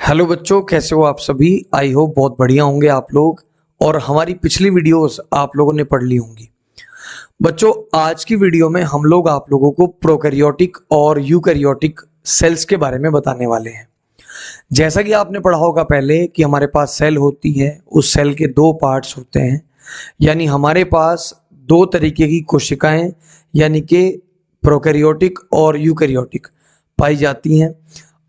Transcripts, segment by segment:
Hello बच्चों, कैसे हो आप सभी। आई होप बहुत बढ़िया होंगे आप लोग और हमारी पिछली वीडियोस आप लोगों ने पढ़ ली होंगी। बच्चों, आज की वीडियो में हम लोग आप लोगों को प्रोकैरियोटिक और यूकैरियोटिक सेल्स के बारे में बताने वाले हैं। जैसा कि आपने पढ़ा होगा पहले कि हमारे पास सेल होती है, उस सेल के दो पार्ट्स होते हैं। यानी हमारे पास दो तरीके की कोशिकाएं यानी कि प्रोकैरियोटिक और यूकैरियोटिक पाई जाती हैं।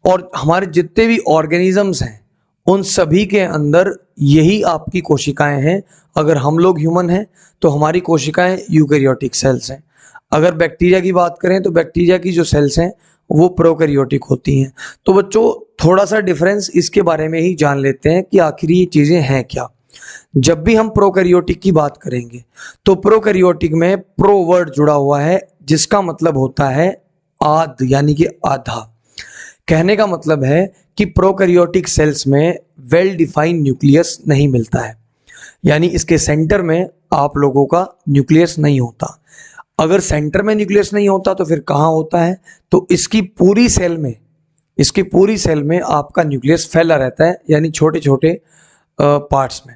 और हमारे जितने भी ऑर्गेनिजम्स हैं उन सभी के अंदर यही आपकी कोशिकाएं हैं। अगर हम लोग ह्यूमन हैं तो हमारी कोशिकाएं यूकैरियोटिक सेल्स हैं। अगर बैक्टीरिया की बात करें तो बैक्टीरिया की जो सेल्स हैं वो प्रोकैरियोटिक होती हैं। तो बच्चों, थोड़ा सा डिफरेंस इसके बारे में ही जान लेते हैं कि आखिर ये चीजें हैं क्या। जब भी हम प्रोकैरियोटिक की बात करेंगे तो प्रोकैरियोटिक में प्रो वर्ड जुड़ा हुआ है, जिसका मतलब होता है आध यानी कि आधा। कहने का मतलब है कि प्रोकैरियोटिक सेल्स में वेल डिफाइंड न्यूक्लियस नहीं मिलता है, यानी इसके सेंटर में आप लोगों का न्यूक्लियस नहीं होता। अगर सेंटर में न्यूक्लियस नहीं होता तो फिर कहाँ होता है? तो इसकी पूरी सेल में आपका न्यूक्लियस फैला रहता है, यानी छोटे छोटे पार्ट्स में,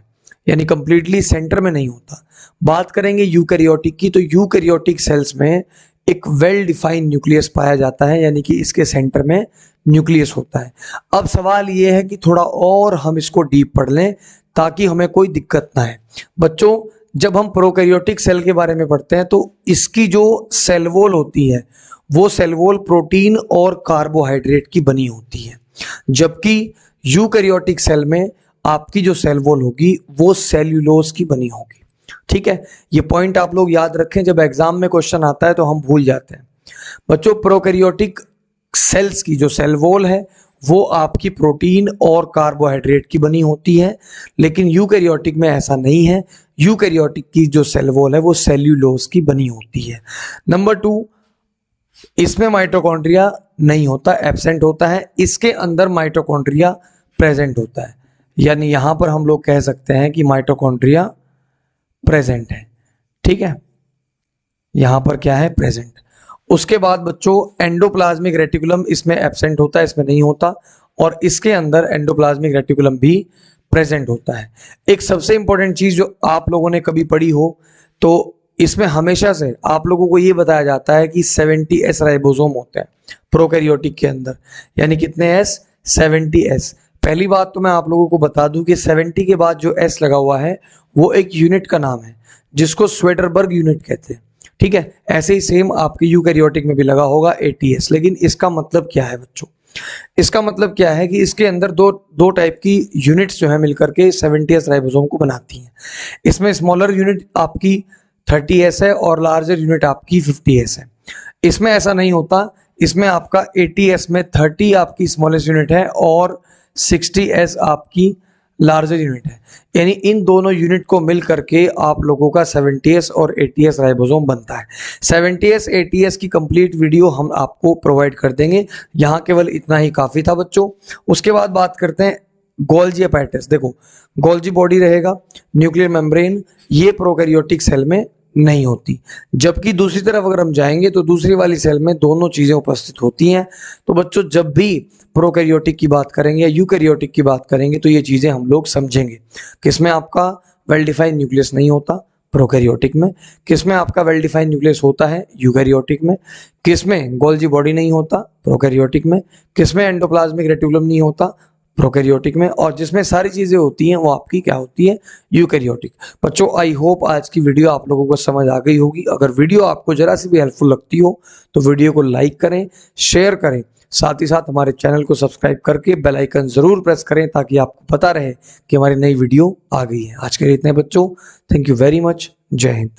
यानी कंप्लीटली सेंटर में नहीं होता। बात करेंगे यूकैरियोटिक की, तो यूकैरियोटिक सेल्स में एक वेल डिफाइंड न्यूक्लियस पाया जाता है, यानी कि इसके सेंटर में न्यूक्लियस होता है। अब सवाल ये है कि थोड़ा और हम इसको डीप पढ़ लें ताकि हमें कोई दिक्कत ना है। बच्चों, जब हम प्रोकैरियोटिक सेल के बारे में पढ़ते हैं तो इसकी जो सेल वॉल होती है वो सेल वॉल प्रोटीन और कार्बोहाइड्रेट की बनी होती है, जबकि यूकैरियोटिक सेल में आपकी जो सेल वॉल होगी वो सेल्यूलोज की बनी होगी। ठीक है, ये पॉइंट आप लोग याद रखें, जब एग्जाम में क्वेश्चन आता है तो हम भूल जाते हैं। बच्चों, प्रोकैरियोटिक सेल्स की जो सेल वॉल है वो आपकी प्रोटीन और कार्बोहाइड्रेट की बनी होती है, लेकिन यूकैरियोटिक में ऐसा नहीं है। यूकैरियोटिक की जो सेल वॉल है वो सेल्यूलोज की बनी होती है। नंबर 2, इसमें माइटोकॉन्ड्रिया नहीं होता, एब्सेंट होता है। इसके अंदर माइटोकॉन्ड्रिया प्रेजेंट होता है, यानी यहां पर हम लोग कह सकते हैं कि माइटोकॉन्ड्रिया प्रेजेंट है। ठीक है, यहां पर क्या है? प्रेजेंट। उसके बाद बच्चों, एंडोप्लाज्मिक रेटिकुलम इसमें एब्सेंट होता है, इसमें नहीं होता। और इसके अंदर एंडोप्लाज्मिक रेटिकुलम भी प्रेजेंट होता है। एक सबसे इंपॉर्टेंट चीज जो आप लोगों ने कभी पढ़ी हो तो इसमें हमेशा से आप लोगों को यह बताया जाता है कि 70S राइबोसोम होते हैं प्रोकैरियोटिक के अंदर। यानी कितने S? 70S। पहली बात तो मैं आप लोगों को बता दूं कि 70 के बाद जो S लगा हुआ है वो एक यूनिट का नाम है, जिसको स्वेटरबर्ग यूनिट कहते हैं। ठीक है, ऐसे ही सेम आपके यूकैरियोटिक में भी लगा होगा 80S। लेकिन इसका मतलब क्या है बच्चों? इसका मतलब क्या है कि इसके अंदर दो टाइप की यूनिट्स जो है मिलकर के 70S राइबोसोम को बनाती हैं। इसमें स्मॉलर यूनिट आपकी 30S है और लार्जर यूनिट आपकी 50S है। इसमें ऐसा नहीं होता, इसमें आपका 80S में 30 आपकी स्मॉलेस्ट यूनिट है और 60S आपकी लार्जर यूनिट है। यानी इन दोनों यूनिट को मिल करके आप लोगों का 70S और 80S राइबोसोम बनता है। 70S 80S की कंप्लीट वीडियो हम आपको प्रोवाइड कर देंगे, यहाँ केवल इतना ही काफी था बच्चों। उसके बाद बात करते हैं गोल्जी अपैरेटस। देखो, गोल्जी बॉडी रहेगा, न्यूक्लियर मेम्ब्रेन, ये प्रोकैरियोटिक सेल में नहीं होती। जबकि दूसरी तरफ अगर हम जाएंगे तो दूसरी वाली सेल में दोनों चीजें उपस्थित होती हैं। तो बच्चों, जब भी प्रोकैरियोटिक की बात करेंगे या यूकैरियोटिक की बात करेंगे तो ये चीजें हम लोग समझेंगे। किसमें आपका वेल डिफाइंड न्यूक्लियस नहीं होता? प्रोकैरियोटिक में। किसमें आपका वेल डिफाइंड न्यूक्लियस होता है? यूकैरियोटिक में। किसमें गोल्जी बॉडी नहीं होता? प्रोकैरियोटिक में। किसमें एंडोप्लाज्मिक रेटिकुलम नहीं होता? प्रोकैरियोटिक में। और जिसमें सारी चीजें होती हैं वो आपकी क्या होती है? यूकैरियोटिक। बच्चों, आई होप आज की वीडियो आप लोगों को समझ आ गई होगी। अगर वीडियो आपको जरा सी भी हेल्पफुल लगती हो तो वीडियो को लाइक करें, शेयर करें, साथ ही साथ हमारे चैनल को सब्सक्राइब करके बेल आइकन जरूर प्रेस करें ताकि आपको पता रहे कि हमारी नई वीडियो आ गई है। आज के लिए इतने बच्चों, थैंक यू वेरी मच। जय हिंद।